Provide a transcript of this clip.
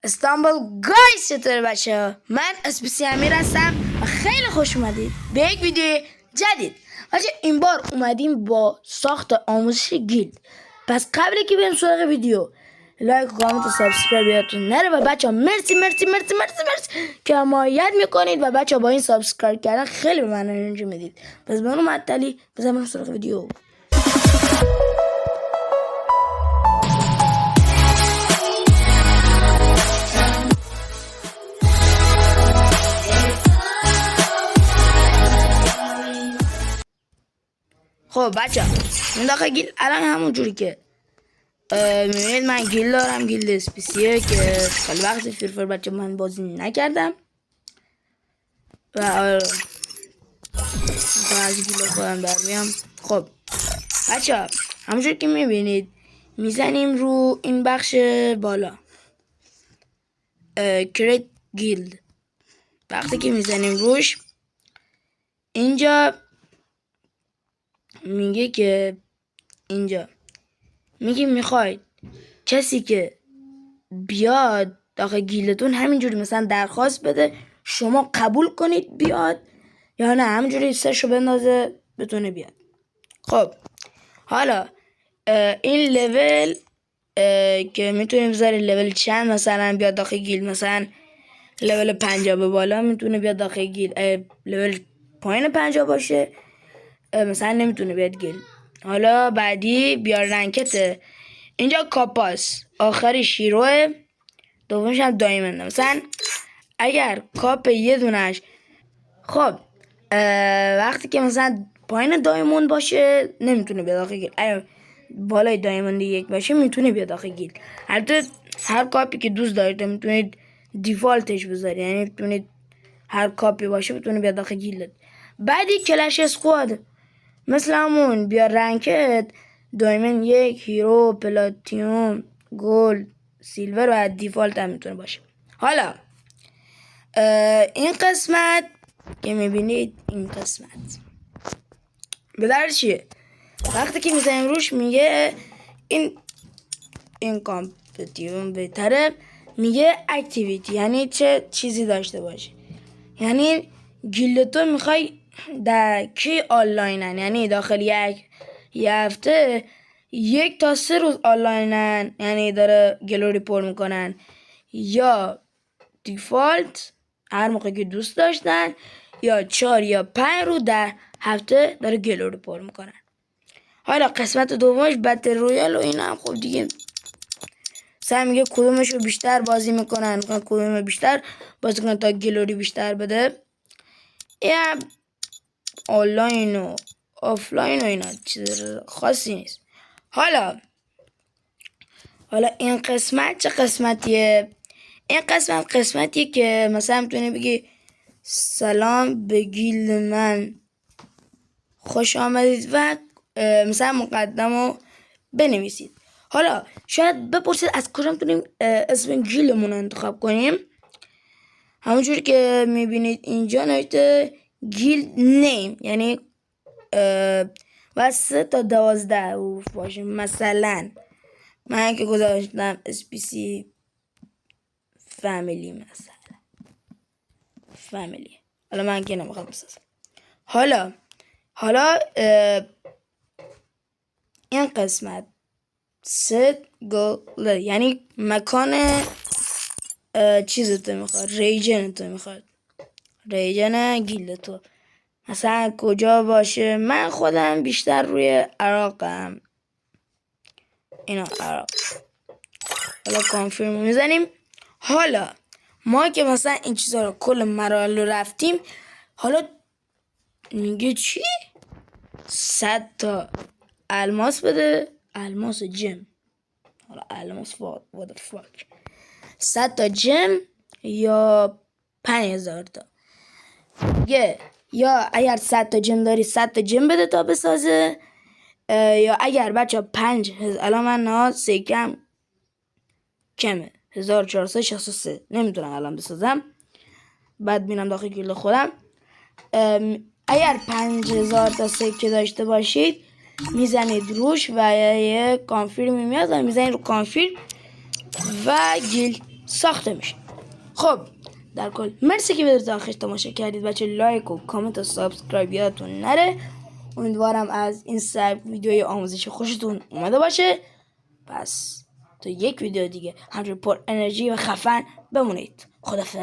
استانبول گایز چطوره بچه ها؟ من اسپیسی امیر هستم و خیلی خوش اومدید به یک ویدیو جدید. بچه این بار اومدیم با ساخت آموزش گیلد. پس قبلی که بریم سراغ ویدیو، لایک و کامنت و سابسکرایب یادتون نره. و بچه ها مرسی که حمایت میکنید و بچه ها با این سابسکرایب کردن خیلی به من انرژی میدید. پس به اون معطلی بزنیم سراغ ویدیو. خب بچه این داخل گیلد الان همون جوری که میبینید من گیلد دارم، گیلد اسپیسیه که خیلی وقت فیرفر بچه من بازی نکردم و از گیلد خودم در میام. خب بچه همونجور که میبینید میزنیم رو این بخش بالا کریت گیلد. وقتی که میزنیم روش اینجا میگه که اینجا میگه میخواید کسی که بیاد داخل گیلدتون همینجوری مثلا درخواست بده شما قبول کنید بیاد یا نه همینجوری سرشو بندازه بتونه بیاد. خب حالا این لول که میتونیم بذاریم لول چند مثلا بیاد داخل گیلد، مثلا لول 50 به بالا میتونه بیاد داخل گیلد، لول پایین 50 باشه مثلا نمیتونه بیاد گیلد. حالا بعدی بیار رنکته، اینجا کاپاس آخری شیروه، دومش هم دایمنده. مثلا اگر کاپ یه دونش خب وقتی که مثلا پایین دایموند باشه نمیتونه بیاد داخل گیلد، اگر بالای دایموند یک باشه میتونه بیاد داخل گیلد. البته هر کاپی که دوست دارید میتونید دیفالتش بذارید، یعنی میتونید هر کاپی باشه بتونه بیاد داخل گیلد. بعدی کلش اسکواد مثل همون بیار رنکت، دایمن یک، هیرو، پلاتینوم، گولد، سیلور و دیفالت هم میتونه باشه. حالا این قسمت که میبینید این قسمت به درد چیه؟ وقتی که میزنیم روش میگه این کامپتیون بهتره، میگه اکتیویتی یعنی چه چیزی داشته باشه، یعنی گیلدتون میخوای در کی آنلاینن، یعنی داخل یه هفته 1 تا 3 روز آنلاینن یعنی داره گلوری پر میکنن، یا دیفالت هر موقع که دوست داشتن، یا 4 یا 5 روز در هفته داره گلوری پر میکنن. حالا قسمت دومش بتل رویال و اینا هم خب دیگه سعی میگه کدومش رو بیشتر بازی میکنن، کدوم بیشتر بازی کنن تا گلوری بیشتر بده. یا آنلاین و آفلاین و اینا چیز خاصی نیست. حالا این قسمت چه قسمتیه؟ این قسمتیه که مثلا میتونی بگی سلام به گیلد من خوش آمدید و مثلا مقدم رو بنویسید. حالا شاید بپرسید از کجا میتونیم اسم گیلدمون رو انتخاب کنیم. همونجوری که میبینید اینجا نوشته گیلد نیم، یعنی و 3 تا 12 حروف باشه. مثلا من که گذاشتم اسپیسی فامیلی، مثلا فامیلی. حالا من که نمیخوام بسازم. حالا این قسمت set goal یعنی مکان چیزتو میخواد، ریجنتو میخواد، ریجن گیلدتو مثلا کجا باشه. من خودم بیشتر روی عراقم، اینا عراق. حالا کانفرم میزنیم. حالا ما که مثلا این چیزا رو کل مراحل رو رفتیم، حالا میگه چی؟ 100 تا الماس بده، الماس جم. حالا الماس what the fuck 100 تا جم یا 5000 تا. یا اگر 100 تا جم داری 100 تا جم بده تا بسازه، یا اگر بچه 5000 الان من ها سیکم کمه 1463 نمیتونم الان بسازم، بعد میرم داخل گیلد خودم. اگر 5000 تا سکه داشته باشید میزنید روش و یه کانفیرم میاد و میزنید رو کانفیرم و گیلد ساخته میشه. خب در کل مرسی که ویدیو تا آخرش تماشا کردید بچه. لایک و کامنت و سابسکرایب یادتون نره. امیدوارم از این سبک ویدیوی آموزشی خوشتون اومده باشه. پس تا یک ویدیو دیگه همچنین پر انرژی و خفن بمونید. خدافظ.